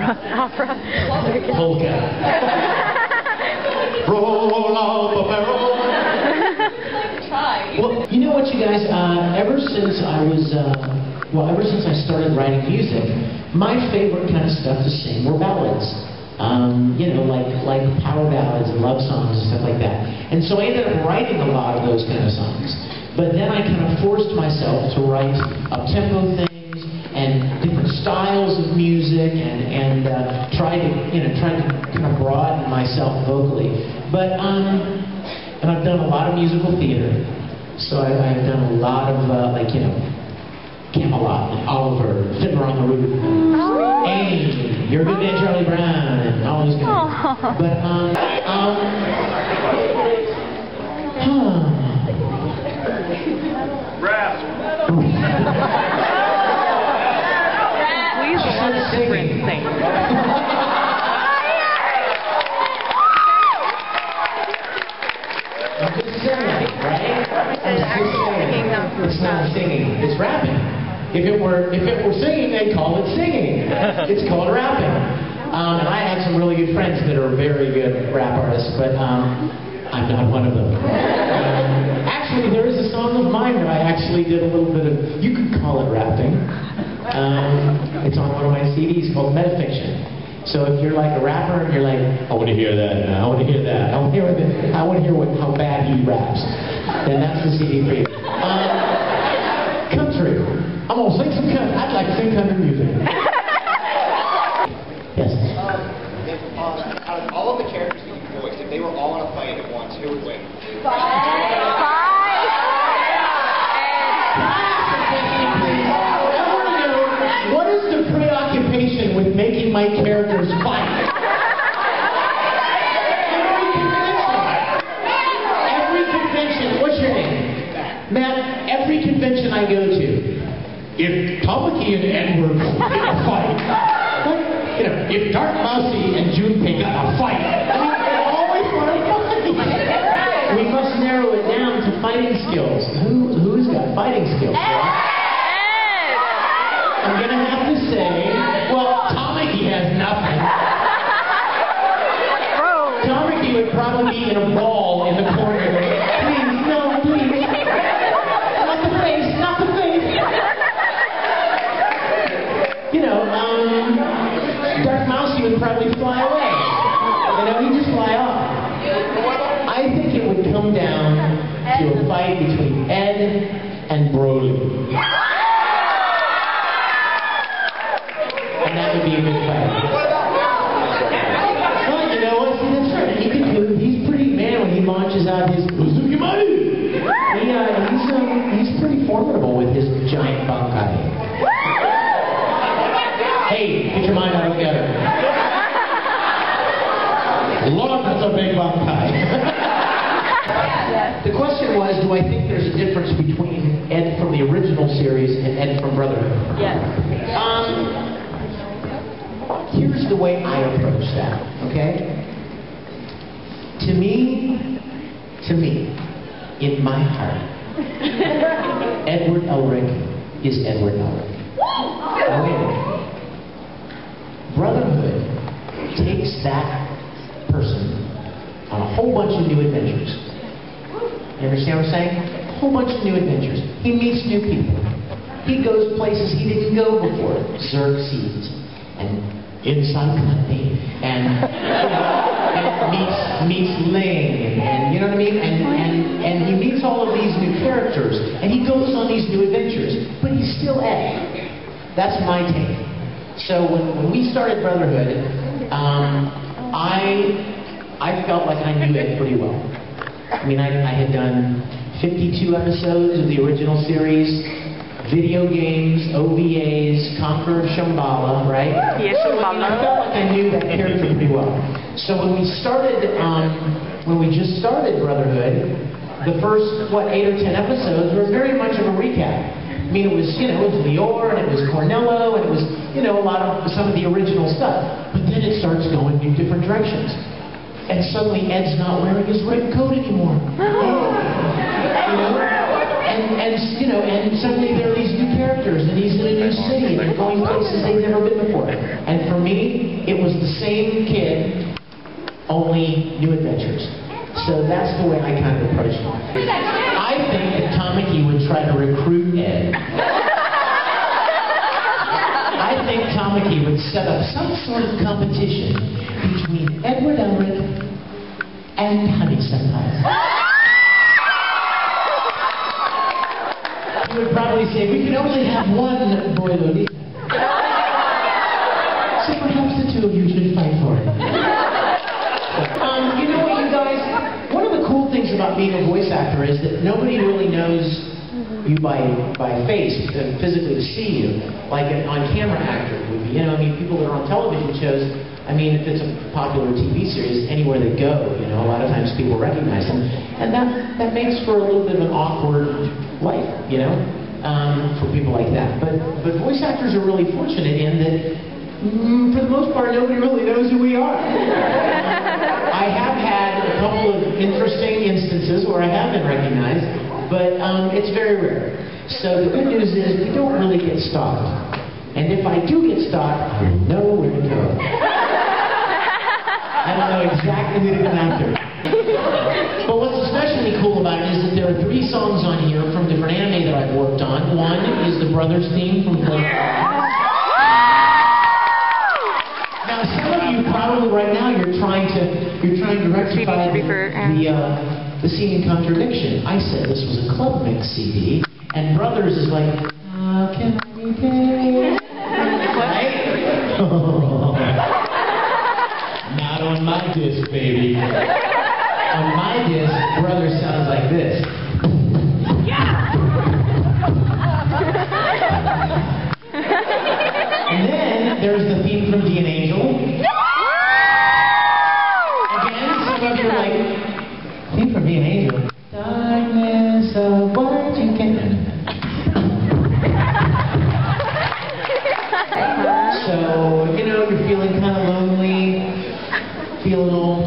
Opera. Polka. Roll out the barrel. Well, you know what, you guys? Ever since I started writing music, my favorite kind of stuff to sing were ballads. You know, like power ballads and love songs and stuff like that. And so I ended up writing a lot of those kind of songs. But then I kind of forced myself to write up-tempo things and different styles of music, and try to kind of broaden myself vocally. But and I've done a lot of musical theater. So I've done a lot of Camelot and Oliver, Fiddler on the Roof, Amy, Your Good Man Charlie Brown, and all those guys. But Rap. Please let Sprint sing. I'm just singing, right? It's not singing, it's rapping. If it were singing, they'd call it singing. It's called rapping. And I have some really good friends that are very good rap artists, but I'm not one of them. Actually, there is a song of mine that I actually did a little bit of, you could call it rapping. It's on one of my CDs called Metafiction. So if you're like a rapper and you're like, I want to hear that, I want to hear that, I want to hear how bad he raps, then that's the CD for you. Country. I'm going to sing some country. I'd like to sing country music. Yes? Out of all of the characters that you voiced, if they were all in a fight at once, who would win? What is the preoccupation with making my characters fight? Every convention, what's your name? Matt, every convention I go to, if Tamaki and Edward get a fight, if Dark Mousy and Junpei got a fight, they always want to fight. We must narrow it down to fighting skills. Who's got fighting skills? I'm going to have to say, well, Tamaki has nothing. Tamaki would probably be in a ball in the corner. Please, no, please. Not the face, not the face. You know, Dark Mousy would probably fly away. You know, he'd just fly off. I think it would come down to a fight between Ed and Broly. And that would be a good fight. Well, you know what? See, that's right. He's pretty, man, when he launches out his Uzuki Money, he's pretty formidable with his giant bankai. Hey, get your mind out of the gutter. Lord, that's a big bankai. The question was, do I think there's a difference between Ed from the original series and Ed from Brotherhood? Yes. Here's the way I approach that, okay? To me, in my heart, Edward Elric is Edward Elric. Brotherhood takes that person on a whole bunch of new adventures. You understand what I'm saying? A whole bunch of new adventures. He meets new people. He goes places he didn't go before. Xerxes and Inside Company, and meets Ling, and you know what I mean? And he meets all of these new characters, and he goes on these new adventures, but he's still Ed. That's my take. So when we started Brotherhood, I felt like I knew Ed pretty well. I mean, I had done 52 episodes of the original series, video games, OVAs, Conqueror of Shambhala, right? Yes, so I felt like I knew that character pretty well. So when we just started Brotherhood, the first 8 or 10 episodes were very much of a recap. I mean, it was Lior, and it was Cornello, and it was a lot of some of the original stuff. But then it starts going in different directions, and suddenly Ed's not wearing his red coat anymore. And suddenly there are these new characters, and he's in a new city. city and they're going places they've never been before. And for me, it was the same kid, only new adventures. So that's the way I kind of approach it. I think that Tamaki would try to recruit Ed. I think Tamaki would set up some sort of competition between Edward Elric and Honey Senpai. He would probably say, we can only have one boy Lolita. So perhaps the two of you should fight for it. You know what, you guys? One of the cool things about being a voice actor is that nobody really knows you by face, physically to see you, like an on-camera actor would be. You know, I mean, people that are on television shows, I mean, if it's a popular TV series, anywhere they go, you know, a lot of times people recognize them. And that makes for a little bit of an awkward life, you know, for people like that. But voice actors are really fortunate in that, for the most part, nobody really knows who we are. I have had a couple of interesting instances where I have been recognized, but it's very rare. So the good news is we don't really get stalked. And if I do get stalked, I know where to go. I don't know exactly who to come after. But what's especially cool about it is that there are 3 songs on here from different anime that I've worked on. One is the Brothers theme from Play. Now, some of you probably right now you're trying to rectify the seeming contradiction. I said this was a club mix CD, and Brothers is like, how can we pay? Right? Not on my disc, baby. On my disc, Brothers sounds like this. And then there's the theme from D and Angel. Again, some of you are like, theme from D and Angel. Darkness of what you can. So, you know, you're feeling kind of lonely, feeling old.